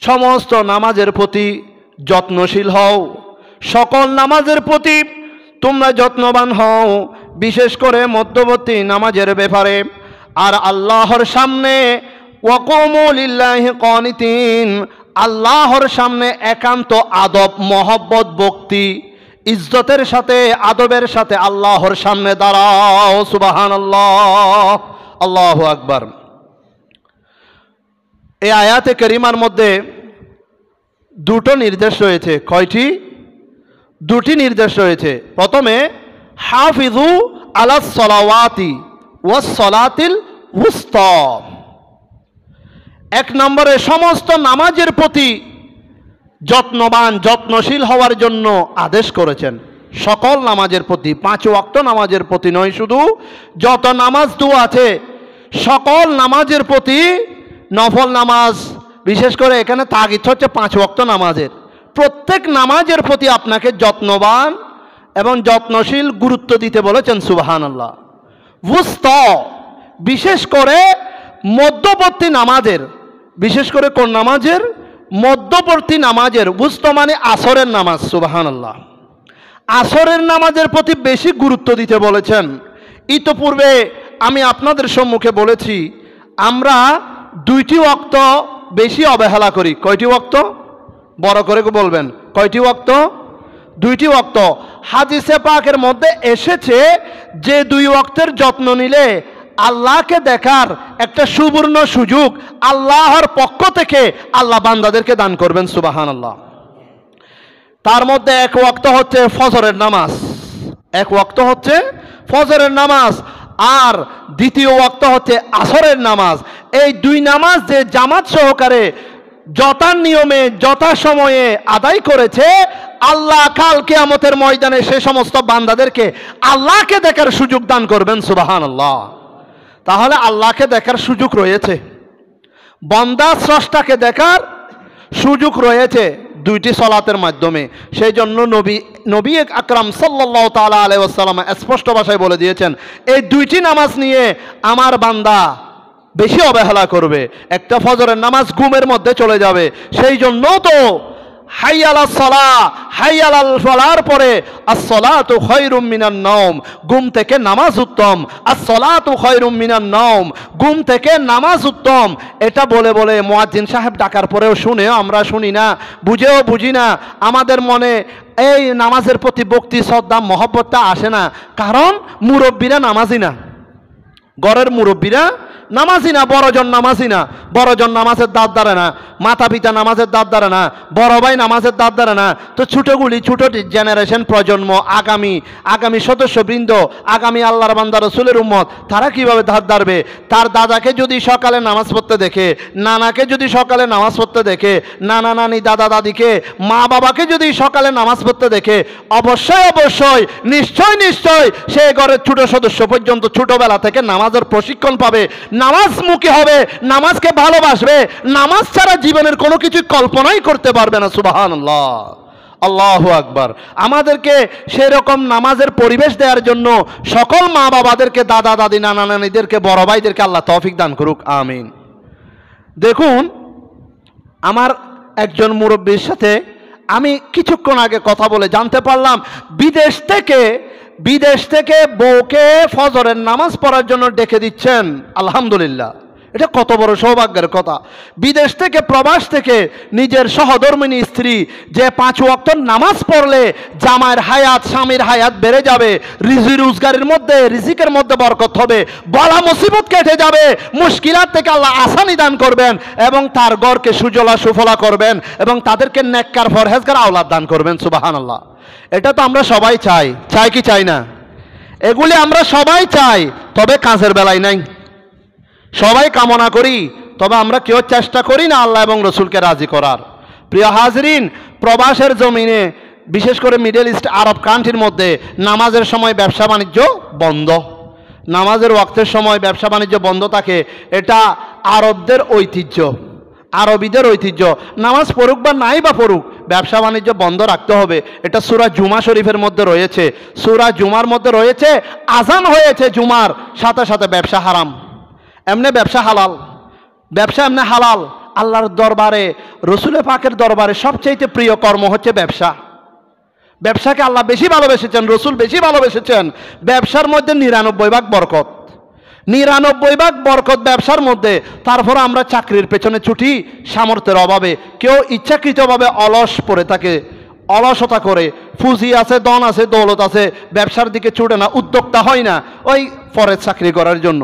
সমস্ত নামাজের প্রতি যত্নশীল হও, সকল নামাজের প্রতি তোমরা যত্নবান হও, বিশেষ করে মধ্যবর্তী নামাজের ব্যাপারে। আর আল্লাহর সামনে ওয়াকুমু লিল্লাহি কানিতিন, আল্লাহর সামনে একান্ত আদব মহব্বত ভক্তি ইজ্জতের সাথে আদবের সাথে আল্লাহর সামনে দাঁড়াও। সুবহানাল্লাহ, আল্লাহু আকবার। এই আয়াতে কারিমার মধ্যে দুটো নির্দেশ রয়েছে। কয়টি? দুটি নির্দেশ রয়েছে। প্রথমে হাফিজু আলাস সালাওয়াতি ওয়াস সালাতিল উস্তা, এক নম্বরে সমস্ত নামাজের প্রতি যত্নবান যত্নশীল হওয়ার জন্য আদেশ করেছেন। সকল নামাজের প্রতি, 5 ওয়াক্ত নামাজের প্রতি নয়, শুধু যত নামাজ দু আছে সকল নামাজের প্রতি, নফল নামাজ বিশেষ করে এখানে তাগিদ হচ্ছে 5 ওয়াক্ত নামাজের, প্রত্যেক নামাজের প্রতি আপনাকে যত্নবান এবং যত্নশীল গুরুত্ব দিতে বলেছেন। সুবহানাল্লাহ। উস্তা, বিশেষ করে মধ্যবর্তী নামাজের, বিশেষ করে কোন নামাজের? মধ্যবর্তী নামাজের। উস্তা মানে আসরের নামাজ। সুবহানাল্লাহ। আসরের নামাজের প্রতি বেশি গুরুত্ব দিতে বলেছেন। ইতোপূর্বে আমি আপনাদের সম্মুখে বলেছি আমরা 2টি ওয়াক্ত বেশি অবহেলা করি। কয়টি ওয়াক্ত? বড় করে বলবেন, কয়টি ওয়াক্ত? 2টি ওয়াক্ত। হাদিসে পাকের মধ্যে এসেছে যে 2 ওয়াক্তের যত্ন নিলে আল্লাহকে দেখার একটা সুবর্ণ সুযোগ আল্লাহর পক্ষ থেকে আল্লাহ বান্দাদেরকে দান করবেন। সুবহানাল্লাহ। তার মধ্যে 1 ওয়াক্ত হচ্ছে ফজরের নামাজ, 1 ওয়াক্ত হচ্ছে ফজরের নামাজ, আর 2য় ওয়াক্ত হচ্ছে আসরের নামাজ। এই 2 নামাজ যে জামাত সহকারে যথা নিয়মে যথা সময়ে আদায় করেছে, আল্লাহ কাল কিয়ামতের ময়দানে সে সমস্ত বান্দাদেরকে আল্লাহকে দেখার সুযোগ দান করবেন। সুবহানাল্লাহ। তাহলে আল্লাহকে দেখার সুযোগ রয়েছে, বান্দা স্রষ্টাকে দেখার সুযোগ রয়েছে 2টি সালাতের মাধ্যমে। সেই জন্য নবী আকরাম সাল্লাল্লাহু তাআলা আলাইহি ওয়াসাল্লাম স্পষ্ট ভাষায় বলে দিয়েছেন, এই 2টি নামাজ নিয়ে আমার বান্দা বেশি অবহেলা করবে, একটা ফজরের নামাজ ঘুমের মধ্যে চলে যাবে। সেই জন্য তো হাই আলাস সালাহ, হাই আলাল ফালাহর পরে আস-সালাতু খায়রুম মিনান নাওম, ঘুম থেকে নামাজ উত্তম। আস-সালাতু খায়রুম মিনান নাওম, ঘুম থেকে নামাজ উত্তম। এটা বলে বলে মুয়াজ্জিন সাহেব ডাকার পরেও শুনেও আমরা শুনি না, বুঝেও বুঝি না, আমাদের মনে এই নামাজের প্রতি ভক্তি শ্রদ্ধা মহব্বতটা আসে না। কারণ মুরব্বীরা নামাজি না, ঘরের মুরব্বীরা নামাজি না, বড়জন নামাজি না, বড়জন নামাজের দাঁত ধরে না, মাতা পিতা নামাজের দাঁত ধরে না, বড় ভাই নামাজের দাঁত ধরে না। তো ছোটগুলি, ছোট জেনারেশন প্রজন্ম, আগামী সদস্যবৃন্দ, আগামী আল্লাহর বান্দা রাসূলের উম্মত, তারা কিভাবে দাঁত ধরবে? তার দাদাকে যদি সকালে নামাজ পড়তে দেখে, নানাকে যদি সকালে নামাজ পড়তে দেখে, নানা নানি দাদা দাদিকে, মা বাবাকে যদি সকালে নামাজ পড়তে দেখে, অবশ্যই অবশ্যই নিশ্চয় সে ঘরের ছোট সদস্য পর্যন্ত ছোটবেলা থেকে নামাজের প্রশিক্ষণ পাবে, নামাজমুখী হবে, নামাজকে ভালোবাসবে, নামাজ ছাড়া জীবনের কোনো কিছু কল্পনাই করতে পারবে না। সুবহানাল্লাহ, আল্লাহু আকবার। আমাদেরকে সেরকম নামাজের পরিবেশ দেওয়ার জন্য সকল মা বাবাদেরকে, দাদা দাদি, নানা নানিদেরকে, বড় ভাইদেরকে আল্লাহ তৌফিক দান করুক, আমিন। দেখুন, আমার একজন মুরব্বীর সাথে আমি কিছুক্ষণ আগে কথা বলে জানতে পারলাম বিদেশ থেকে বউকে ফজরের নামাজ পড়ার জন্য ডেকে দিচ্ছেন। আলহামদুলিল্লাহ, এটা কত বড় সৌভাগ্যের কথা। বিদেশ থেকে, প্রবাস থেকে নিজের সহধর্মিণী স্ত্রী যে 5 ওয়াক্ত নামাজ পড়লে জামাইয়ের হায়াত, স্বামীর হায়াত বেড়ে যাবে, রিজি রোজগারের মধ্যে, রিজিকের মধ্যে বরকত হবে, বালা মুসিবত কেটে যাবে, মুশকিলাত থেকে আল্লাহ আসানি দান করবেন এবং তার ঘরকে সুজলা সুফলা করবেন এবং তাদেরকে নেককার ফরহেজগার আওলাদ দান করবেন। সুবহানাল্লাহ। এটা তো আমরা সবাই চাই কি চাই না? এগুলি আমরা সবাই চাই, তবে কাজের বেলায় নাই। সবাই কামনা করি, তবে আমরা কেউ চেষ্টা করি না আল্লাহ এবং রসুলকে রাজি করার। প্রিয় হাজরিন, প্রবাসের জমিনে, বিশেষ করে মিডল ইস্ট আরব কান্ট্রির মধ্যে নামাজের সময় ব্যবসা বাণিজ্য বন্ধ, নামাজের ওয়াক্তের সময় ব্যবসা বাণিজ্য বন্ধ থাকে। এটা আরবদের ঐতিহ্য, আরবিদের ঐতিহ্য। নামাজ পড়ুক বা নাই বা পড়ুক, ব্যবসা বাণিজ্য বন্ধ রাখতে হবে। এটা সূরা জুমা শরীফের মধ্যে রয়েছে, সূরা জুমার মধ্যে রয়েছে। আজান হয়েছে জুমার, সাথে সাথে ব্যবসা হারাম, এমনি ব্যবসা হালাল, ব্যবসা এমনি হালাল, আল্লাহর দরবারে, রসুল পাকের দরবারে সবচাইতে প্রিয় কর্ম হচ্ছে ব্যবসা। ব্যবসাকে আল্লাহ বেশি ভালোবেসেছেন, রসুল বেশি ভালোবেসেছেন। ব্যবসার মধ্যে 99 ভাগ বরকত, 99 ভাগ বরকত ব্যবসার মধ্যে। তারপর আমরা চাকরির পেছনে ছুটি সামর্থ্যের অভাবে, কেউ ইচ্ছাকৃতভাবে অলস পড়ে থাকে, অলসতা করে, পুঁজি আছে, ধন আছে, দৌলত আছে, ব্যবসার দিকে ছুটে না, উদ্যোক্তা হয় না, ওই ফরেজ চাকরি করার জন্য।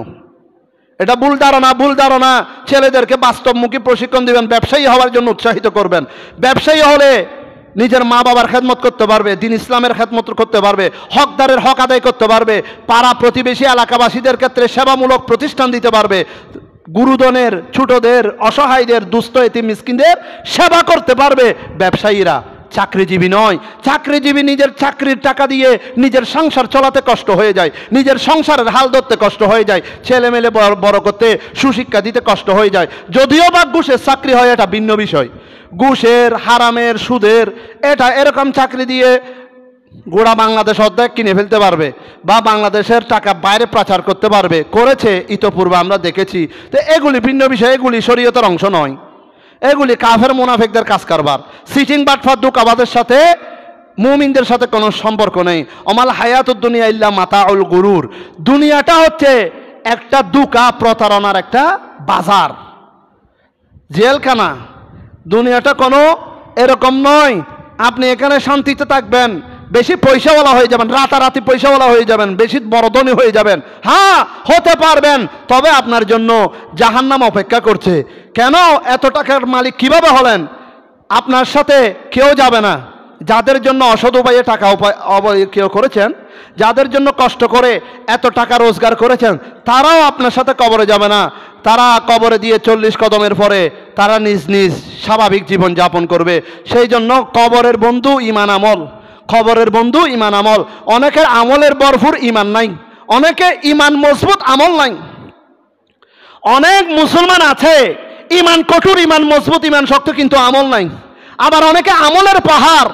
এটা ভুল ধারণা, ভুল ধারণা। ছেলেদেরকে বাস্তবমুখী প্রশিক্ষণ দিবেন, ব্যবসায়ী হওয়ার জন্য উৎসাহিত করবেন। ব্যবসায়ী হলে নিজের মা বাবার খেদমত করতে পারবে, দিন ইসলামের খেদমত করতে পারবে, হকদারের হক আদায় করতে পারবে, পাড়া প্রতিবেশী এলাকাবাসীদের ক্ষেত্রে সেবামূলক প্রতিষ্ঠান দিতে পারবে, গুরুজনের, ছোটদের, অসহায়দের, দুস্থ এতিম মিসকিনদের সেবা করতে পারবে ব্যবসায়ীরা। চাকরিজীবী নয়। চাকরিজীবী নিজের চাকরির টাকা দিয়ে নিজের সংসার চলাতে কষ্ট হয়ে যায়, নিজের সংসারের হাল ধরতে কষ্ট হয়ে যায়, ছেলে মেলে বড় করতে, সুশিক্ষা দিতে কষ্ট হয়ে যায়। যদিও বা ঘুষের চাকরি হয়, এটা ভিন্ন বিষয়। ঘুষের, হারামের, সুদের, এটা এরকম চাকরি দিয়ে গোড়া বাংলাদেশ অর্ধেক কিনে ফেলতে পারবে, বা বাংলাদেশের টাকা বাইরে পাচার করতে পারবে, করেছে ইতোপূর্বে আমরা দেখেছি। তো এগুলি ভিন্ন বিষয়, এগুলি শরীয়তের অংশ নয়, এগুলি কাফের মুনাফিকদের কাজ কারবার। সিটিং বাটফার ধোঁকাবাজের সাথে মুমিনদের সাথে কোনো সম্পর্ক নেই। অমাল হায়াতুদ দুনিয়া ইল্লা মাতাউল গুরুর। দুনিয়াটা হচ্ছে একটা ধোঁকা, প্রতারণার একটা বাজার, জেলখানা। দুনিয়াটা কোনো এরকম নয় আপনি এখানে শান্তিতে থাকবেন, বেশি পয়সাওয়ালা হয়ে যাবেন, রাতারাতি পয়সাওয়ালা হয়ে যাবেন, বেশি বড় ধনী হয়ে যাবেন। হ্যাঁ, হতে পারবেন, তবে আপনার জন্য জাহান্নাম অপেক্ষা করছে। কেন? এত টাকার মালিক কিভাবে হলেন? আপনার সাথে কেউ যাবে না। যাদের জন্য অসৎ উপায়ে টাকা কেউ করেছেন, যাদের জন্য কষ্ট করে এত টাকা রোজগার করেছেন, তারাও আপনার সাথে কবরে যাবে না। তারা কবরে দিয়ে 40 কদমের পরে তারা নিজ নিজ স্বাভাবিক জীবন যাপন করবে। সেই জন্য কবরের বন্ধু ইমান আমল, খবরের বন্ধু ইমান আমল। অনেকের আমলের ভরপুর, ইমান নাই। অনেকে ইমান মজবুত, আমল নাই। অনেক মুসলমান আছে ইমান কঠোর, ইমান মজবুত, ইমান শক্ত, কিন্তু আমল নাই। আবার অনেকে আমলের পাহাড়,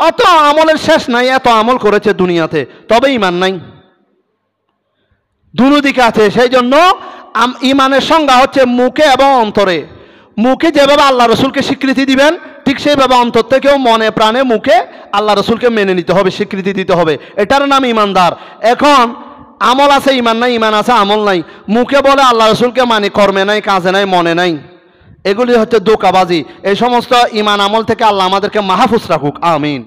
অত আমলের শেষ নাই, এত আমল করেছে দুনিয়াতে, তবে ইমান নাই। দুনো দিকে আছে। সেই জন্য ইমানের সংজ্ঞা হচ্ছে মুখে এবং অন্তরে। মুখে যেভাবে আল্লাহ রসুলকে স্বীকৃতি দিবেন, ঠিক সেইভাবে অন্তর থেকেও মনে প্রাণে মুখে আল্লাহ রসুলকে মেনে নিতে হবে, স্বীকৃতি দিতে হবে। এটার নাম ইমানদার। এখন আমল আছে, ইমান নাই, ইমান আছে, আমল নাই। মুখে বলে আল্লাহ রসুলকে মানি, কর্মে নাই, কাজে নাই, মনে নাই। এগুলি হচ্ছে ধোঁকাবাজি। এই সমস্ত ইমান আমল থেকে আল্লাহ আমাদেরকে মাহফুজ রাখুক, আমিন।